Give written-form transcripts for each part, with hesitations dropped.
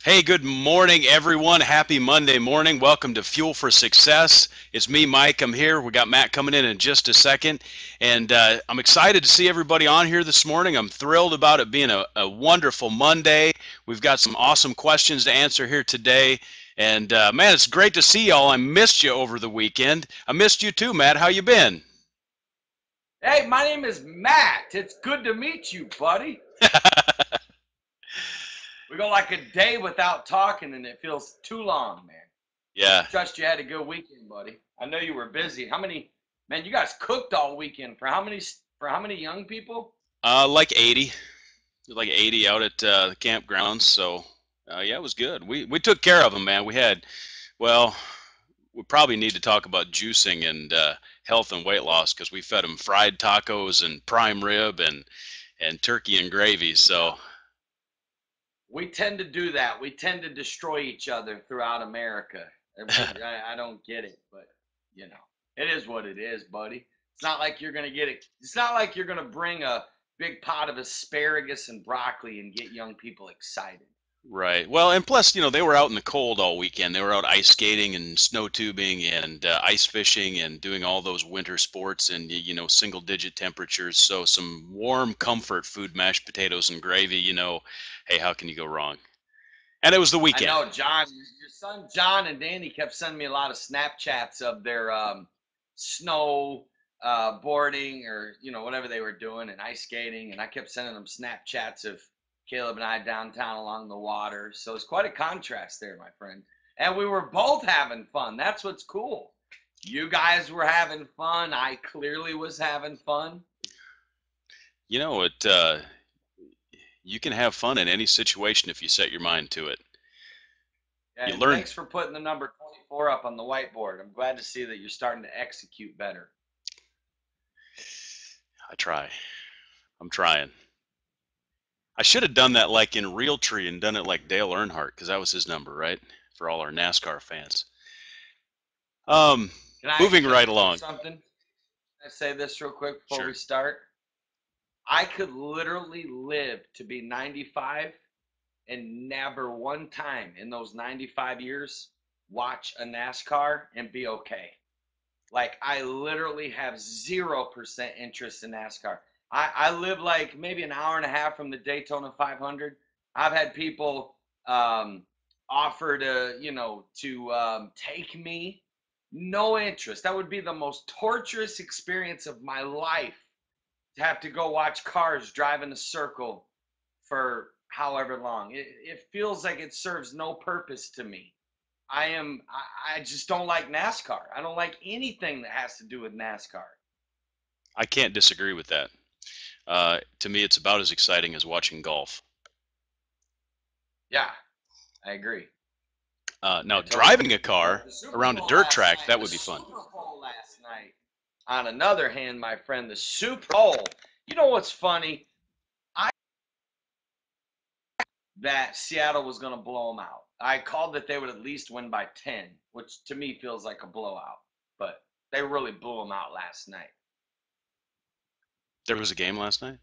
Hey, good morning, everyone. Happy Monday morning. Welcome to Fuel for Success. It's me, Mike. I'm here. We got Matt coming in just a second. And I'm excited to see everybody on here this morning. I'm thrilled about it being a wonderful Monday. We've got some awesome questions to answer here today. And man, it's great to see y'all. I missed you over the weekend. I missed you too, Matt. How you been? Hey, my name is Matt. It's good to meet you, buddy. We go like a day without talking, and it feels too long, man. Yeah, Trust you had a good weekend, buddy. I know you were busy. How many, man? You guys cooked all weekend for how many? For how many young people? like 80. Like 80 out at the campgrounds. So yeah, it was good. We took care of them, man. Well, we probably need to talk about juicing and health and weight loss because we fed them fried tacos and prime rib and turkey and gravy. So We tend to do that. We tend to destroy each other throughout America. I don't get it, but you know, it is what it is, buddy. It's not like you're gonna get it. It's not like you're gonna bring a big pot of asparagus and broccoli and get young people excited. right. Well, and plus, they were out in the cold all weekend. They were out ice skating and snow tubing and ice fishing and doing all those winter sports and single digit temperatures. So some warm comfort food, mashed potatoes and gravy. Hey, how can you go wrong? And it was the I weekend. know, John. Your son John and Danny kept sending me a lot of Snapchats of their snow boarding or whatever they were doing and ice skating, and I kept sending them Snapchats of Caleb and I downtown along the water. So it's quite a contrast there, my friend. And we were both having fun. That's what's cool. You guys were having fun. I clearly was having fun. It you can have fun in any situation if you set your mind to it. You And learn. thanks for putting the number 24 up on the whiteboard. I'm glad to see that you're starting to execute better. I try. I'm trying. I should have done that like in Realtree and done it like Dale Earnhardt because that was his number, right? For all our NASCAR fans. Um, Can I moving can I right say along. something? Can I say this real quick before we Sure. start? I could literally live to be 95 and never one time in those 95 years watch a NASCAR and be okay. Like I literally have 0% interest in NASCAR. I live like maybe an hour and a half from the Daytona 500. I've had people offer to take me. No interest. That would be the most torturous experience of my life to have to go watch cars drive in a circle for however long. It feels like it serves no purpose to me. I just don't like NASCAR. I don't like anything that has to do with NASCAR. I can't disagree with that. To me, it's about as exciting as watching golf. Yeah, I agree. Now, I totally driving a agree. car But the Super around a Bowl dirt last track, night, that the would be fun. Super Bowl last night. On another hand, my friend, the Super Bowl. You know what's funny? I that Seattle was going to blow them out. I called that they would at least win by 10, which to me feels like a blowout. But they really blew them out last night. There was a game last night.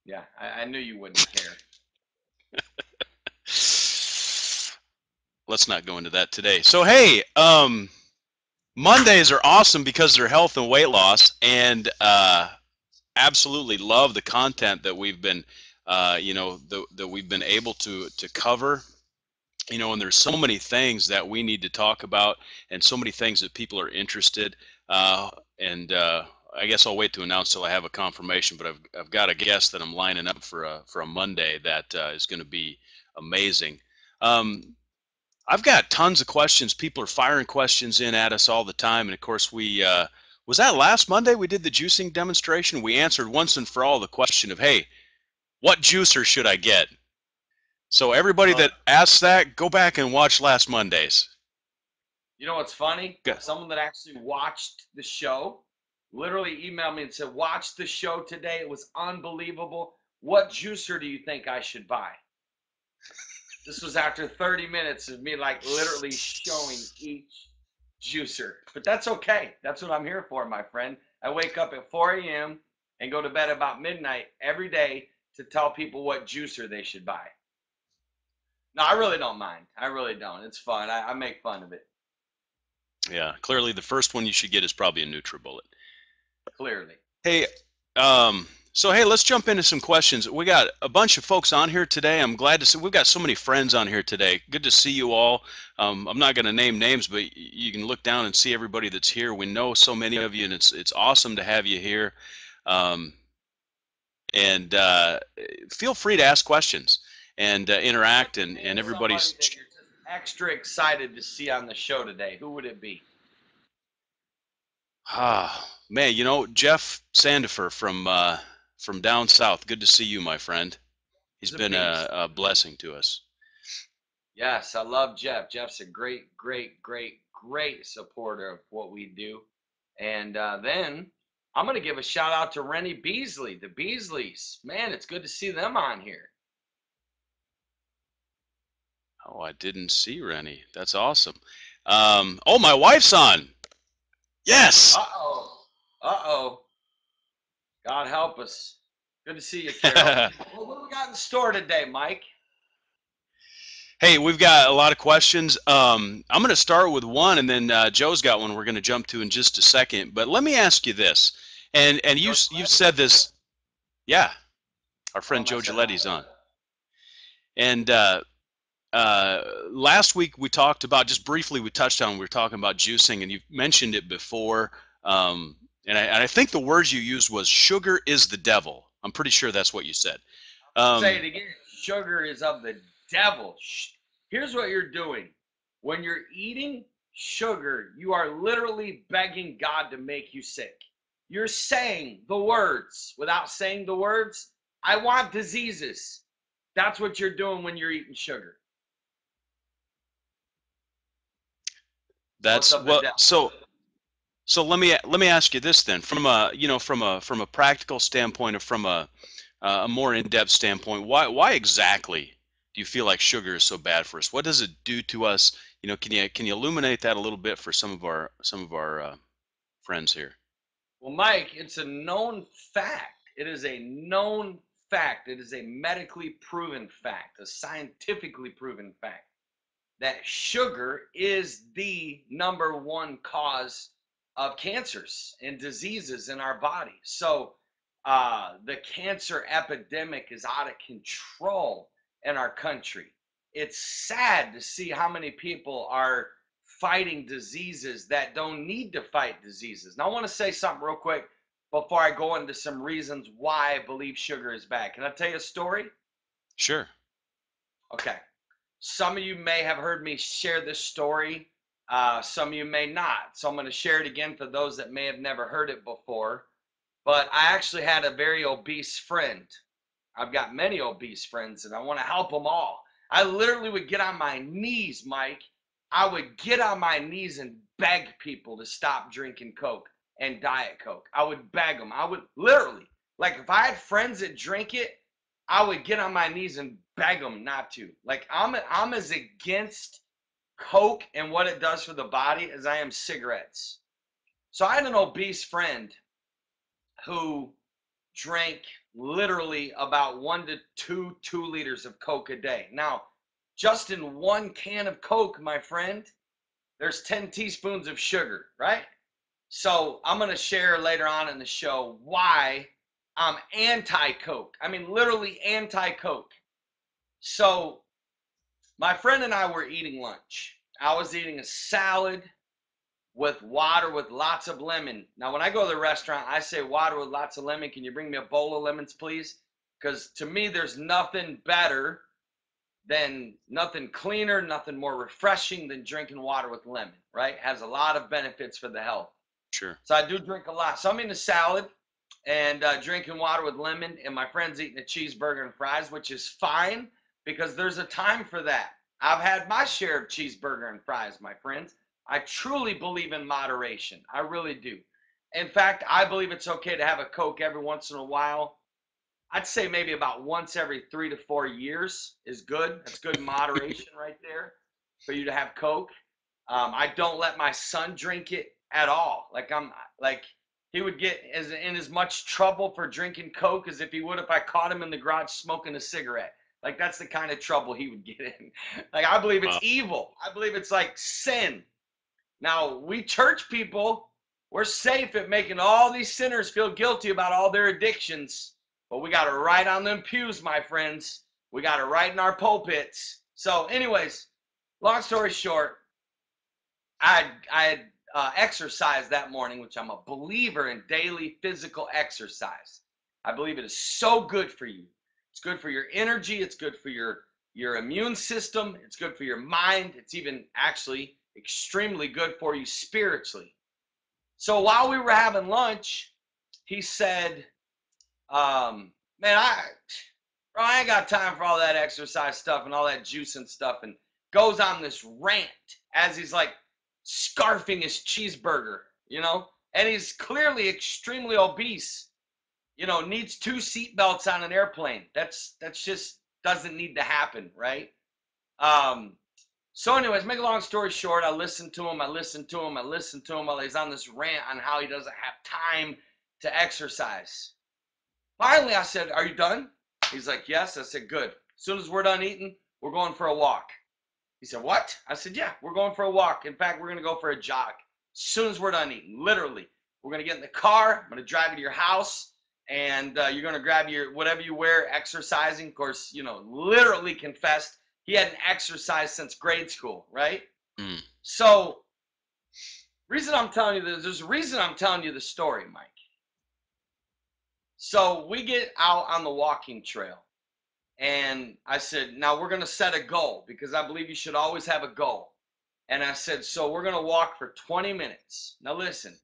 Yeah, I knew you wouldn't care. Let's not go into that today. So, hey, Mondays are awesome because they're health and weight loss, and absolutely love the content that we've been, that we've been able to cover. And there's so many things that we need to talk about, and so many things that people are interested. And I guess I'll wait to announce till I have a confirmation. But I've got a guest that I'm lining up for a Monday that is going to be amazing. Um, I've got tons of questions. People are firing questions in at us all the time, and of course we was that last Monday we did the juicing demonstration. We answered once and for all the question of, hey, what juicer should I get? So everybody Well, that asks that, go back and watch last Monday's. you know what's funny? Good. Someone that actually watched the show literally emailed me and said, "Watch the show today. It was unbelievable. What juicer do you think I should buy?" This was after 30 minutes of me like literally showing each juicer. But that's okay. That's what I'm here for, my friend. I wake up at 4 a.m. and go to bed about midnight every day to tell people what juicer they should buy. No, I really don't mind. I really don't. It's fun. I make fun of it. Yeah, clearly the first one you should get is probably a NutriBullet. Clearly. Hey, so hey, let's jump into some questions. We got a bunch of folks on here today. I'm glad to see we've got so many friends on here today. Good to see you all. I'm not going to name names, but you can look down and see everybody that's here. We know so many of you, and it's awesome to have you here. Um, and feel free to ask questions and interact, and Name somebody everybody's. that you're just extra excited to see on the show today. Who would it be? Ah, man, Jeff Sandifer from down south. Good to see you, my friend. He's He's a been beast. a blessing to us. Yes, I love Jeff. Jeff's a great, great, great, great supporter of what we do. And then I'm going to give a shout out to Rennie Beasley, the Beasleys. Man, it's good to see them on here. Oh, I didn't see Rennie. That's awesome. Oh, my wife's on. Yes. Uh-oh. Uh-oh. God help us. Good to see you, Carol. Well, what do we got in store today, Mike? Hey, we've got a lot of questions. I'm going to start with one, and then Joe's got one we're going to jump to in just a second. But let me ask you this, and you've said this, yeah. Our Tell friend him I Joe said hi. Giletti's on, and last week we talked about, just briefly we touched on, we were talking about juicing, and you mentioned it before. And I think the words you used was sugar is the devil. I'm pretty sure that's what you said. Say Um, it again. Sugar is of the devil. Here's what you're doing. When you're eating sugar, you are literally begging God to make you sick. You're saying the words without saying the words. I want diseases. That's what you're doing when you're eating sugar. So it's that's of the what. devil. So let me ask you this then, from a from a practical standpoint, or from a more in-depth standpoint, why exactly do you feel like sugar is so bad for us? What does it do to us? Can you illuminate that a little bit for some of our friends here? Well, Mike, it's a known fact. It is a known fact. It is a medically proven fact, a scientifically proven fact that sugar is the number one cause of cancers and diseases in our body. So the cancer epidemic is out of control in our country. It's sad to see how many people are fighting diseases that don't need to fight diseases. Now, I want to say something real quick before I go into some reasons why I believe sugar is bad. Can I tell you a story? Sure. Okay. Some of you may have heard me share this story. Some of you may not. So I'm going to share it again for those that may have never heard it before. But I actually had a very obese friend. I've got many obese friends, and I want to help them all. I literally would get on my knees, Mike. I would get on my knees and beg people to stop drinking Coke and Diet Coke. I would beg them. I would literally, like, if I had friends that drink it, I would get on my knees and beg them not to. Like, I'm as against Coke and what it does for the body as I am cigarettes. So I had an obese friend who drank literally about 1 to 2 liters of Coke a day. Now, just in one can of Coke, my friend, there's 10 teaspoons of sugar, right? So I'm going to share later on in the show why I'm anti-Coke. I mean, literally anti-Coke. So my friend and I were eating lunch. I was eating a salad with water with lots of lemon. Now, when I go to the restaurant, I say water with lots of lemon. Can you bring me a bowl of lemons, please? Because to me, there's nothing better than, nothing cleaner, nothing more refreshing than drinking water with lemon, right? It has a lot of benefits for the health. Sure. So I do drink a lot. So I'm eating a salad and drinking water with lemon, and my friend's eating a cheeseburger and fries, which is fine because there's a time for that. I've had my share of cheeseburger and fries, my friends. I truly believe in moderation. I really do. In fact, I believe it's okay to have a Coke every once in a while. I'd say maybe about once every 3 to 4 years is good. That's good moderation right there for you to have Coke. I don't let my son drink it at all. Like He would get in as much trouble for drinking Coke as if he would if I caught him in the garage smoking a cigarette. Like, that's the kind of trouble he would get in. Like, I believe it's Wow. evil. I believe it's like sin. Now, we church people, we're safe at making all these sinners feel guilty about all their addictions. But we got to write on them pews, my friends. We got to write in our pulpits. So, anyways, long story short, I had exercised that morning, which I'm a believer in daily physical exercise. I believe it is so good for you. It's good for your energy. It's good for your immune system. It's good for your mind. It's even actually extremely good for you spiritually. So while we were having lunch, he said, "Man, bro, I ain't got time for all that exercise stuff and all that juicing stuff," and goes on this rant as he's like scarfing his cheeseburger, and he's clearly extremely obese, needs 2 seatbelts on an airplane. That's just doesn't need to happen, right? Um, so anyways, make a long story short, I listened to him while he's on this rant on how he doesn't have time to exercise. Finally, I said, "Are you done?" He's like, "Yes." I said, "Good. As soon as we're done eating, we're going for a walk." He said, "What?" I said, "Yeah, we're going for a walk. In fact, we're going to go for a jog. As soon as we're done eating, literally. We're going to get in the car. I'm going to drive you to your house, and you're going to grab your whatever you wear, exercising." Of course, literally confessed he hadn't exercised since grade school, right? Mm. So, reason I'm telling you this, there's a reason I'm telling you the story, Mike. So, we get out on the walking trail. And I said, "Now we're going to set a goal because I believe you should always have a goal." And I said, "So we're going to walk for 20 minutes. Now listen,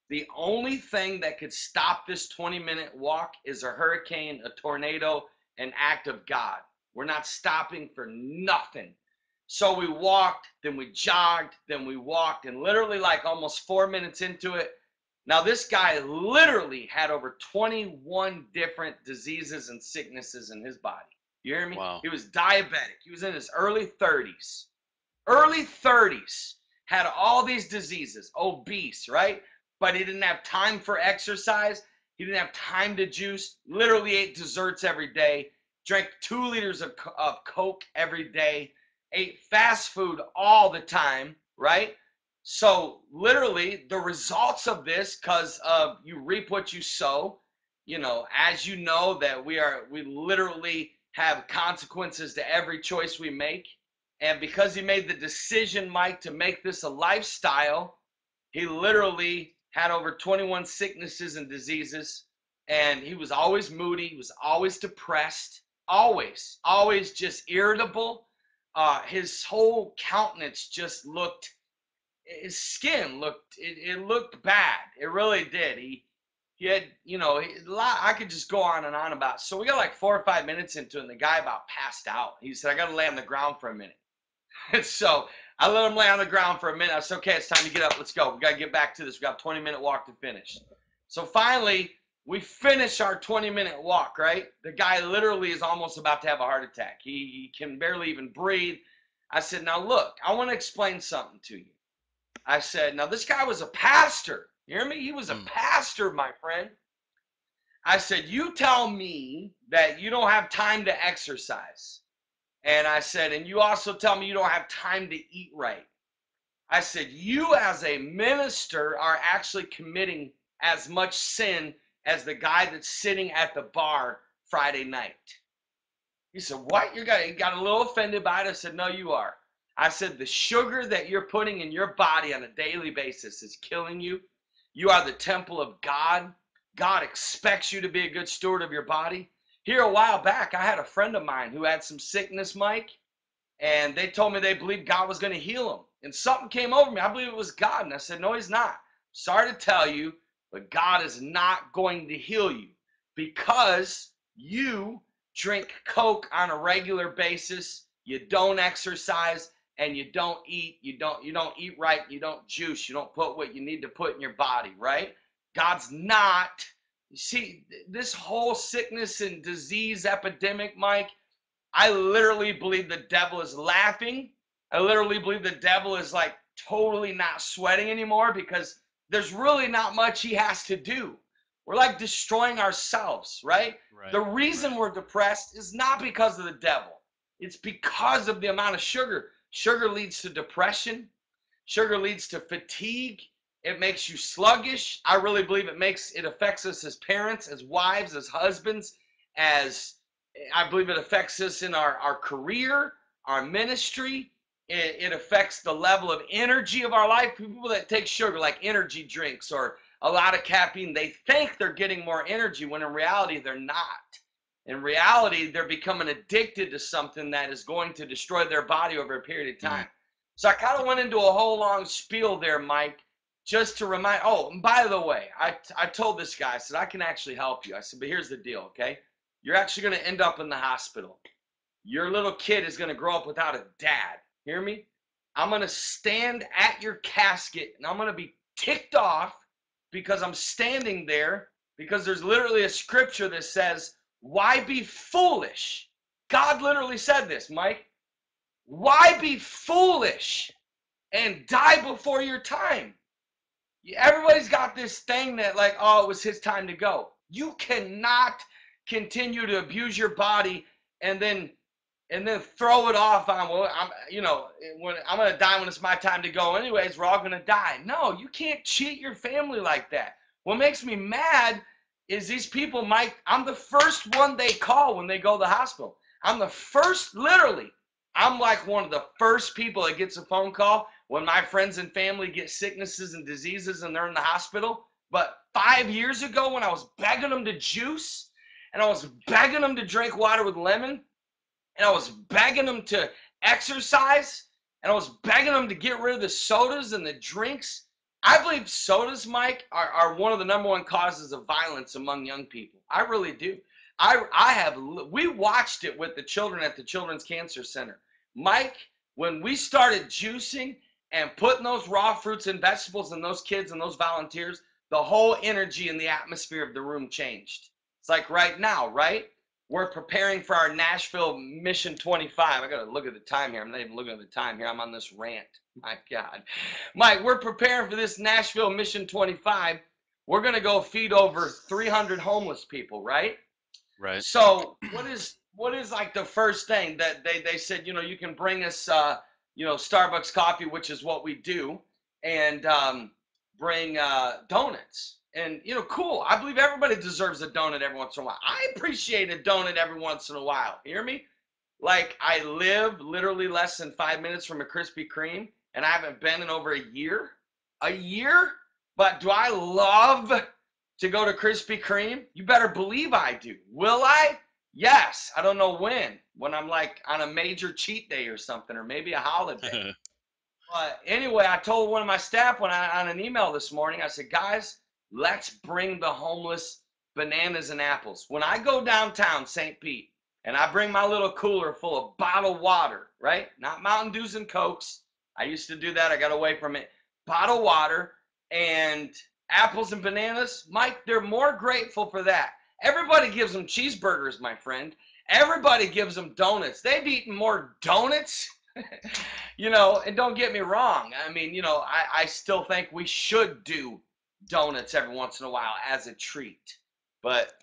the only thing that could stop this 20-minute walk is a hurricane, a tornado, an act of God. We're not stopping for nothing." So we walked, then we jogged, then we walked, and literally like almost 4 minutes into it, now this guy literally had over 21 different diseases and sicknesses in his body. You hear me? Wow. He was diabetic. He was in his early 30s. Early 30s, had all these diseases, obese, right? But he didn't have time for exercise. He didn't have time to juice. Literally ate desserts every day, drank 2 liters of Coke every day, ate fast food all the time, right? So literally the results of this, because of you reap what you sow, as you know that we literally have consequences to every choice we make. And because he made the decision, Mike, to make this a lifestyle, he literally had over 21 sicknesses and diseases. And he was always moody. He was always depressed. Always just irritable. His whole countenance just looked, his skin looked, it looked bad. It really did. He had, I could just go on and on about. So we got like 4 or 5 minutes into it, and the guy about passed out. He said, "I got to lay on the ground for a minute." So I let him lay on the ground for a minute. I said, "Okay, it's time to get up. Let's go. We got to get back to this. We got a 20-minute walk to finish." So finally, we finish our 20-minute walk, right? The guy literally is almost about to have a heart attack. He can barely even breathe. I said, "Now look, I want to explain something to you." I said, "Now this guy was a pastor. You hear me? He was a Mm. pastor, my friend." I said, "You tell me that you don't have time to exercise." And I said, "And you also tell me you don't have time to eat right." I said, "You as a minister are actually committing as much sin as the guy that's sitting at the bar Friday night." He said, "What? He got a little offended by it." I said, "No, you are." I said, "The sugar that you're putting in your body on a daily basis is killing you. You are the temple of God. God expects you to be a good steward of your body." Here a while back, I had a friend of mine who had some sickness, Mike, and they told me they believed God was going to heal him. And something came over me. I believe it was God. And I said, "No, he's not. Sorry to tell you, but God is not going to heal you because you drink Coke on a regular basis, you don't exercise, and you don't eat. You don't eat right. You don't juice. You don't put what you need to put in your body, right? God's not. You see, this whole sickness and disease epidemic, Mike, I literally believe the devil is laughing. I literally believe the devil is like totally not sweating anymore because there's really not much he has to do. We're like destroying ourselves, right? The Right. reason Right. we're depressed is not because of the devil. It's because of the amount of sugar. Sugar leads to depression. Sugar leads to fatigue. It makes you sluggish. I really believe it affects us as parents, as wives, as husbands, as I believe it affects us in our career, our ministry. It affects the level of energy of our life. People that take sugar, like energy drinks or a lot of caffeine, they think they're getting more energy when in reality they're not. In reality, they're becoming addicted to something that is going to destroy their body over a period of Mm. time. So I kind of went into a whole long spiel there, Mike, just to remind. Oh, and by the way, I told this guy, I said, I can actually help you. I said, but here's the deal, okay? You're actually going to end up in the hospital. Your little kid is going to grow up without a dad. Hear me? I'm going to stand at your casket and I'm going to be ticked off because I'm standing there because there's literally a scripture that says, why be foolish? God literally said this, Mike. Why be foolish and die before your time? Everybody's got this thing that, like, oh, it was his time to go. You cannot continue to abuse your body and then throw it off on, well, when I'm gonna die when it's my time to go anyways, we're all gonna die. No, you can't cheat your family like that. What makes me mad is these people, Mike, I'm the first one they call when they go to the hospital. I'm the first, literally, I'm like one of the first people that gets a phone call when my friends and family get sicknesses and diseases and they're in the hospital. But 5 years ago, when I was begging them to juice and I was begging them to drink water with lemon, and I was begging them to exercise, and I was begging them to get rid of the sodas and the drinks. I believe sodas, Mike, are one of the number one causes of violence among young people. I really do. We watched it with the children at the Children's Cancer Center. Mike, when we started juicing and putting those raw fruits and vegetables in those kids and those volunteers, the whole energy in the atmosphere of the room changed. It's like right now, right? We're preparing for our Nashville Mission 25. I got to look at the time here. I'm not even looking at the time here. I'm on this rant. My God. Mike, we're preparing for this Nashville Mission 25. We're going to go feed over 300 homeless people, right? Right. So what is like the first thing that they said, you can bring us Starbucks coffee, which is what we do, and bring donuts. And cool. I believe everybody deserves a donut every once in a while. I appreciate a donut every once in a while. Hear me? Like, I live literally less than 5 minutes from a Krispy Kreme, and I haven't been in over a year. A year? But do I love to go to Krispy Kreme? You better believe I do. Will I? Yes. I don't know when I'm like on a major cheat day or something, or maybe a holiday. But anyway, I told one of my staff on an email this morning, I said, guys, let's bring the homeless bananas and apples. When I go downtown St. Pete and I bring my little cooler full of bottled water, right? Not Mountain Dews and Cokes. I used to do that. I got away from it. Bottled water and apples and bananas. Mike, they're more grateful for that. Everybody gives them cheeseburgers, my friend. Everybody gives them donuts. They've eaten more donuts and don't get me wrong. I mean, I still think we should do donuts every once in a while as a treat. But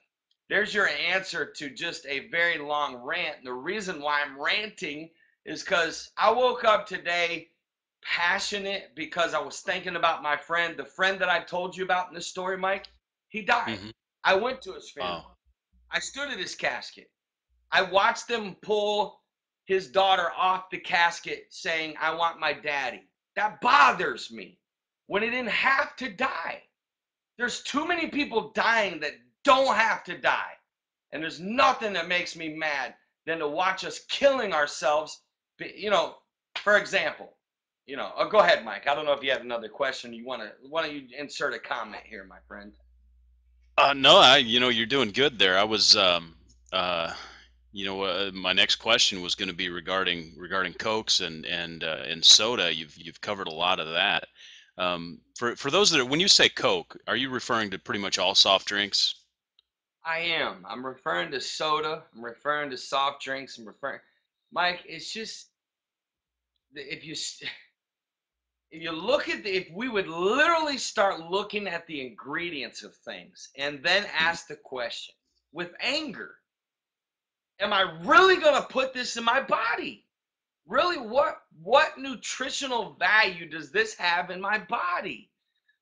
there's your answer to just a very long rant. And the reason why I'm ranting is because I woke up today passionate because I was thinking about my friend, the friend that I told you about in this story, Mike. He died. Hmm. I went to his Wow. funeral. I stood at his casket. I watched them pull his daughter off the casket saying, I want my daddy. That bothers me when he didn't have to die. There's too many people dying that don't have to die. And there's nothing that makes me mad than to watch us killing ourselves. For example, go ahead, Mike. I don't know if you have another question. Why don't you insert a comment here, my friend? No, you're doing good there. I was, uh, my next question was going to be regarding Cokes and soda. You've covered a lot of that. For those that are, when you say Coke, are you referring to pretty much all soft drinks? I am. I'm referring to soda. I'm referring to soft drinks. Mike, it's just if you you look at if we would literally start looking at the ingredients of things and then Mhm. ask the question with anger, am I really going to put this in my body? Really, what nutritional value does this have in my body?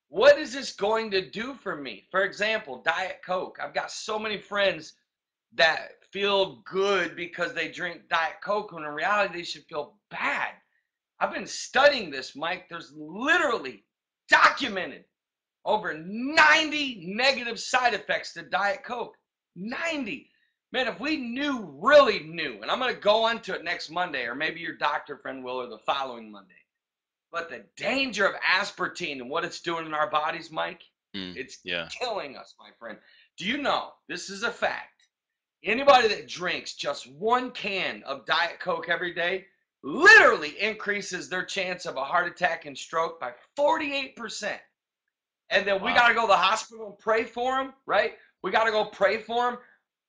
What is this going to do for me? For example, Diet Coke. I've got so many friends that feel good because they drink Diet Coke when in reality they should feel bad. I've been studying this, Mike. There's literally documented over 90 negative side effects to Diet Coke. 90. Man, if we really knew, and I'm going to go into it next Monday, or maybe your doctor friend will, or the following Monday. But the danger of aspartame and what it's doing in our bodies, Mike, Mm, it's yeah. killing us, my friend. Do you know, this is a fact, anybody that drinks just one can of Diet Coke every day literally increases their chance of a heart attack and stroke by 48%. And then we got Wow. to go to the hospital and pray for them, right? We got to go pray for them.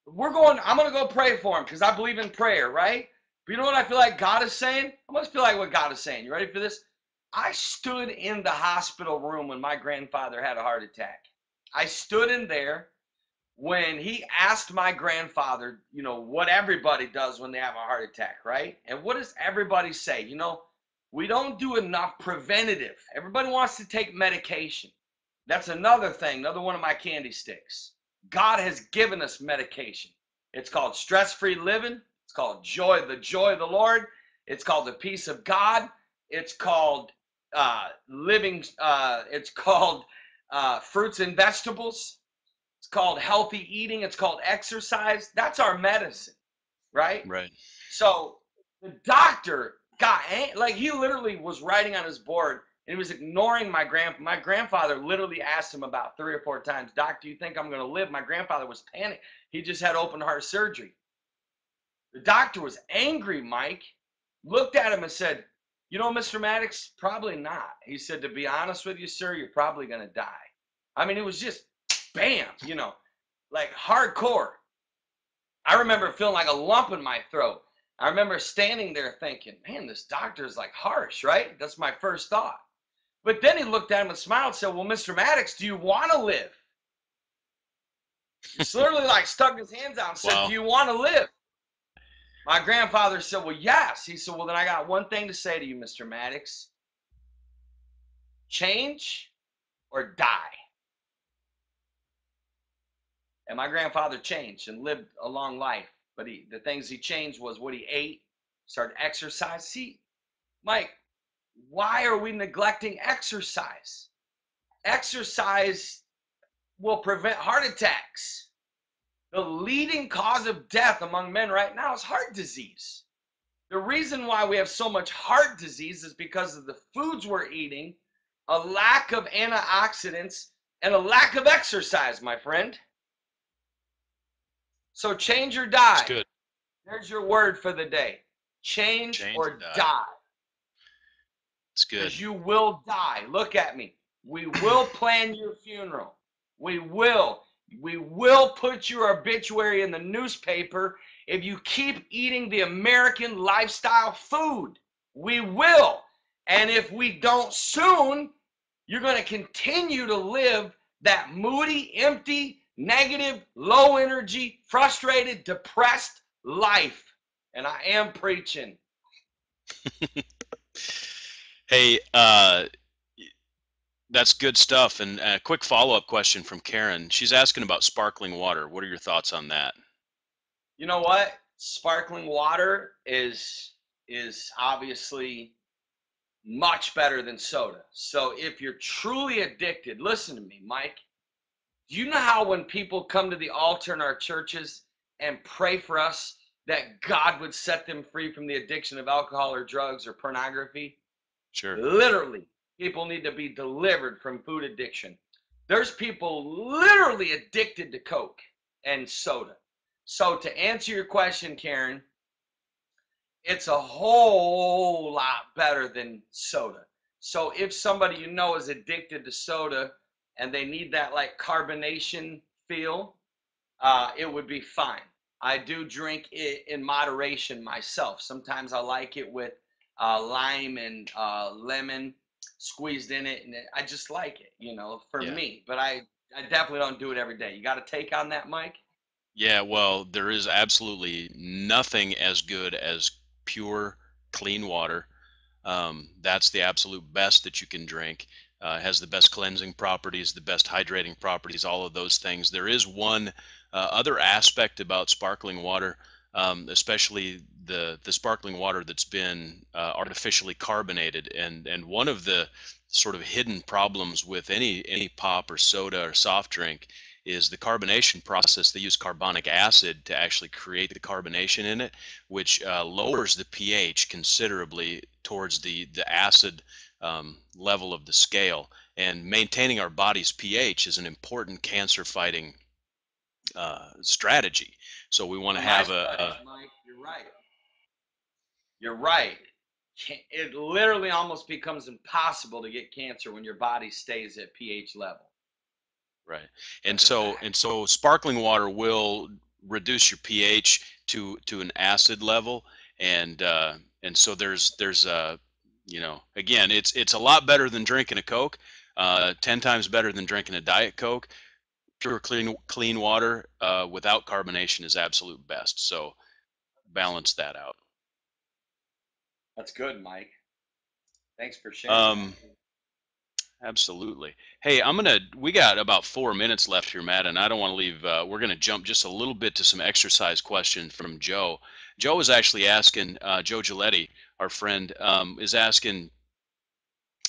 I'm going to go pray for them because I believe in prayer, right? But you know what I feel like God is saying? I must feel like what God is saying. You ready for this? I stood in the hospital room when my grandfather had a heart attack. I stood in there when he asked my grandfather, what everybody does when they have a heart attack, right? And what does everybody say? We don't do enough preventative. Everybody wants to take medication. That's another thing, another one of my candy sticks. God has given us medication. It's called stress-free living. It's called the joy of the Lord. It's called the peace of God. It's called living. It's called fruits and vegetables. It's called healthy eating. It's called exercise. That's our medicine, right? Right. So the doctor like he literally was writing on his board and he was ignoring my grandfather literally asked him about 3 or 4 times, Doc, do you think I'm going to live? My grandfather was panicked. He just had open heart surgery. The doctor was angry, Mike, looked at him and said, Mr. Maddox, probably not. He said, to be honest with you, sir, you're probably going to die. I mean, it was just bam, like hardcore. I remember feeling like a lump in my throat. I remember standing there thinking, man, this doctor's like harsh, right? That's my first thought. But then he looked at him and smiled and said, well, Mr. Maddox, do you want to live? He's literally like stuck his hands out and said, do Wow. you want to live? My grandfather said, well, yes. He said, well, then I got one thing to say to you, Mr. Maddox. Change or die. And my grandfather changed and lived a long life. But the things he changed was what he ate, started exercise. See, Mike, why are we neglecting exercise? Exercise will prevent heart attacks. The leading cause of death among men right now is heart disease. The reason why we have so much heart disease is because of the foods we're eating, a lack of antioxidants, and a lack of exercise, my friend. So change or It's die. good. There's your word for the day. Change Change or or die. die. It's good. Because you will die. Look at me. We will plan your funeral. We will. We will put your obituary in the newspaper if you keep eating the American lifestyle food. We will. And if we don't soon, you're going to continue to live that moody, empty, negative, low energy, frustrated, depressed life. And I am preaching. Hey, that's good stuff. And a quick follow-up question from Karen. She's asking about sparkling water. What are your thoughts on that? You know what? Sparkling water is obviously much better than soda. So if you're truly addicted, listen to me, Mike. Do you know how when people come to the altar in our churches and pray for us that God would set them free from the addiction of alcohol or drugs or pornography? Sure. Literally, people need to be delivered from food addiction. There's people literally addicted to Coke and soda. So to answer your question, Karen, it's a whole lot better than soda. So if somebody is addicted to soda and they need that like carbonation feel, it would be fine. I do drink it in moderation myself. Sometimes I like it with lime and lemon. squeezed in it, and I just like it, for Yeah. me. But I definitely don't do it every day. You got a take on that, Mike? Yeah, well, there is absolutely nothing as good as pure, clean water. That's the absolute best that you can drink. Has the best cleansing properties, the best hydrating properties, all of those things. There is one other aspect about sparkling water, especially the sparkling water that's been artificially carbonated, and one of the sort of hidden problems with any pop or soda or soft drink is the carbonation process. They use carbonic acid to actually create the carbonation in it, which lowers the pH considerably towards the acid level of the scale. And maintaining our body's pH is an important cancer fighting strategy. So we want to On my have studies, Mike, you're right. You're right. It literally almost becomes impossible to get cancer when your body stays at pH level. right. And That's a so fact. and so sparkling water will reduce your pH to an acid level, and so there's again, it's a lot better than drinking a Coke, 10 times better than drinking a Diet Coke. Pure clean water without carbonation is absolute best. So balance that out. That's good, Mike. Thanks for sharing that. Um, Absolutely. Hey, we got about 4 minutes left here, Matt, and I don't want to leave. We're going to jump just a little bit to some exercise questions from Joe. Joe is actually asking, Joe Giletti, our friend, is asking,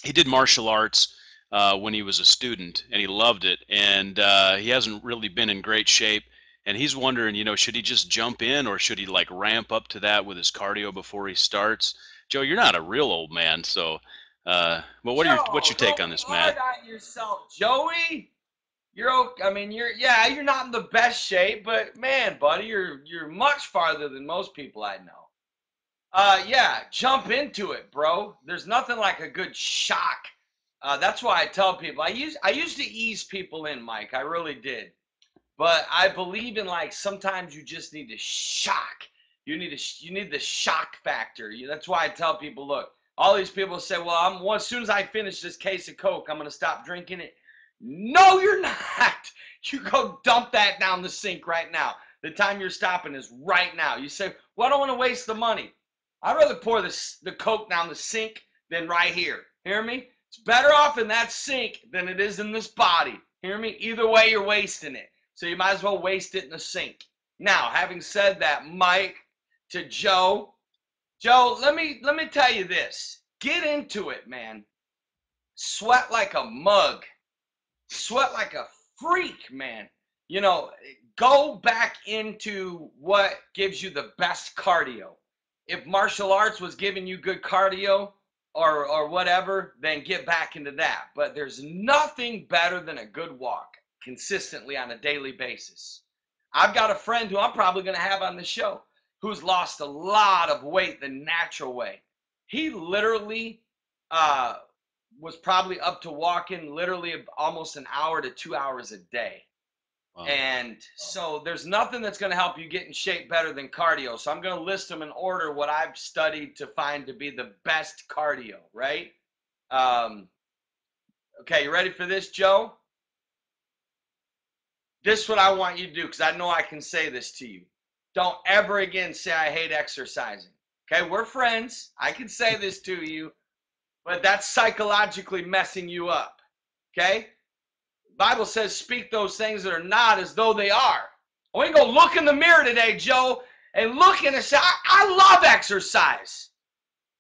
he did martial arts when he was a student and he loved it, and he hasn't really been in great shape. And he's wondering, should he just jump in or should he like ramp up to that with his cardio before he starts? Joe, you're not a real old man, so but what's Joe, your take don't on be this, hard Matt? on yourself, Joey. You're okay. I mean, you're not in the best shape, but man, buddy, you're much farther than most people I know. Yeah, jump into it, bro. There's nothing like a good shock. That's why I tell people I used to ease people in, Mike. I really did. But I believe in, like, sometimes you just need to shock. You need the shock factor. That's why I tell people, look, all these people say, well, as soon as I finish this case of Coke, I'm gonna stop drinking it. No, you're not. You go dump that down the sink right now. The time you're stopping is right now. You say, well, I don't want to waste the money. I'd rather pour the Coke down the sink than right here. Hear me? It's better off in that sink than it is in this body. Hear me? Either way, you're wasting it. So you might as well waste it in the sink. Now, having said that, Mike, to Joe, let me tell you this. Get into it, man. Sweat like a mug. Sweat like a freak, man. You know, go back into what gives you the best cardio. If martial arts was giving you good cardio or whatever, then get back into that. But there's nothing better than a good walk consistently on a daily basis. I've got a friend who I'm probably going to have on the show who's lost a lot of weight the natural way. He literally uh, was probably up to walking literally almost an hour to 2 hours a day. Wow. And so there's nothing that's going to help you get in shape better than cardio. So I'm going to list them in order what I've studied to find to be the best cardio, right? Um, okay, you ready for this, Joe? This is what I want you to do because I know I can say this to you. Don't ever again say I hate exercising. Okay, we're friends. I can say this to you, but that's psychologically messing you up. Okay? Bible says, speak those things that are not as though they are. I want you to go look in the mirror today, Joe, and look in and say, I love exercise.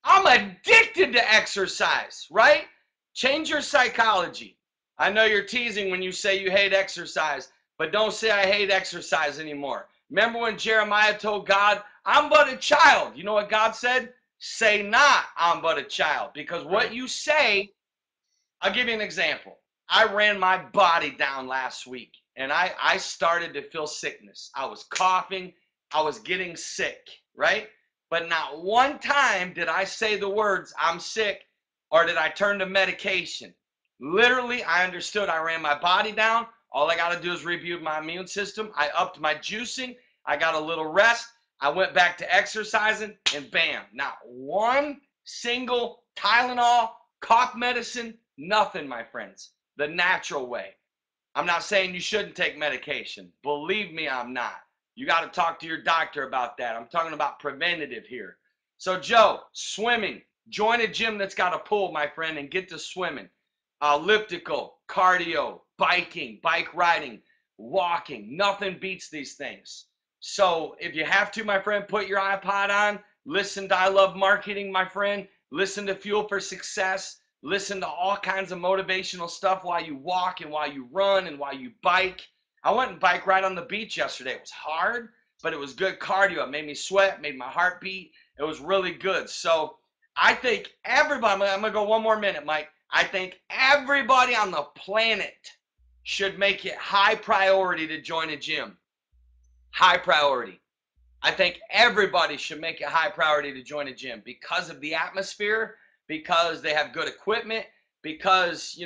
I'm addicted to exercise, right? Change your psychology. I know you're teasing when you say you hate exercise, but don't say I hate exercise anymore. Remember when Jeremiah told God, I'm but a child? You know what God said? Say not, I'm but a child. Because what Right. you say, I'll give you an example. I ran my body down last week and I started to feel sickness. I was coughing. I was getting sick, right? But not one time did I say the words, I'm sick, or did I turn to medication. Literally, I understood. I ran my body down. All I got to do is rebuild my immune system. I upped my juicing. I got a little rest. I went back to exercising, and bam, not one single Tylenol, Cough medicine, nothing, my friends. The natural way. I'm not saying you shouldn't take medication. Believe me, I'm not. You got to talk to your doctor about that. I'm talking about preventative here. So, Joe, swimming. Join a gym that's got a pool, my friend, and get to swimming. Elliptical, cardio, biking, bike riding, walking. Nothing beats these things. So, if you have to, my friend, put your iPod on. Listen to I Love Marketing, my friend. Listen to Fuel for Success. Listen to all kinds of motivational stuff while you walk and while you run and while you bike. I went and bike ride on the beach yesterday. It was hard, but it was good cardio. It made me sweat, made my heart beat. It was really good. So I think everybody, I'm going to go one more minute, Mike. I think everybody on the planet should make it high priority to join a gym. High priority. I think everybody should make it high priority to join a gym because of the atmosphere, because they have good equipment, because,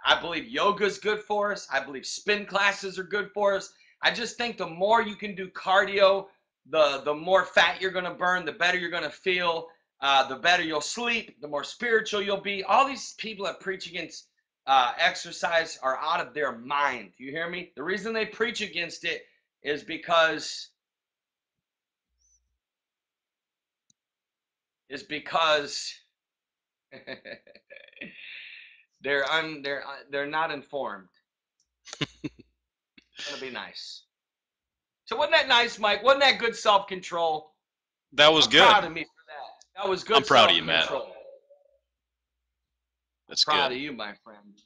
I believe yoga is good for us. I believe spin classes are good for us. I just think the more you can do cardio, the more fat you're going to burn, the better you're going to feel, the better you'll sleep, the more spiritual you'll be. All these people that preach against exercise are out of their mind. You hear me? The reason they preach against it is because is because they're not informed. Gonna be nice. So wasn't that nice, Mike? Wasn't that good self-control? That was I'm good. proud of me for that. That was I'm good proud of you, Matt. self-control. That's Proud good. of you, my friend.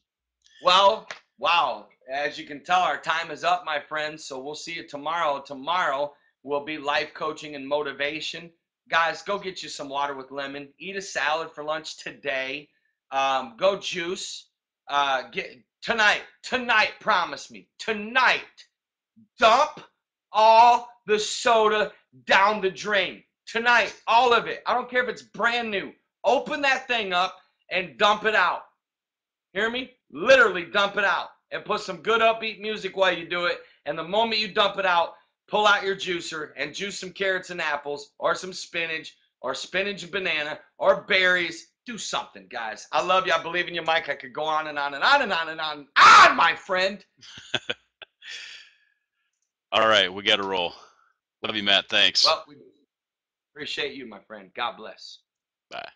Well, wow. As you can tell, our time is up, my friends. So we'll see you tomorrow. Tomorrow will be life coaching and motivation. Guys, go get you some water with lemon. Eat a salad for lunch today. Go juice. Get tonight. Promise me tonight. Dump all the soda down the drain tonight. All of it. I don't care if it's brand new. Open that thing up and dump it out. Hear me? Literally dump it out and put some good upbeat music while you do it. And the moment you dump it out, pull out your juicer and juice some carrots and apples or some spinach or spinach and banana or berries. Do something, guys. I love you. I believe in you, Mike. I could go on and on and on and on and on, my friend. All right, we got to roll. Love you, Matt. Thanks. Well, we appreciate you, my friend. God bless. Bye.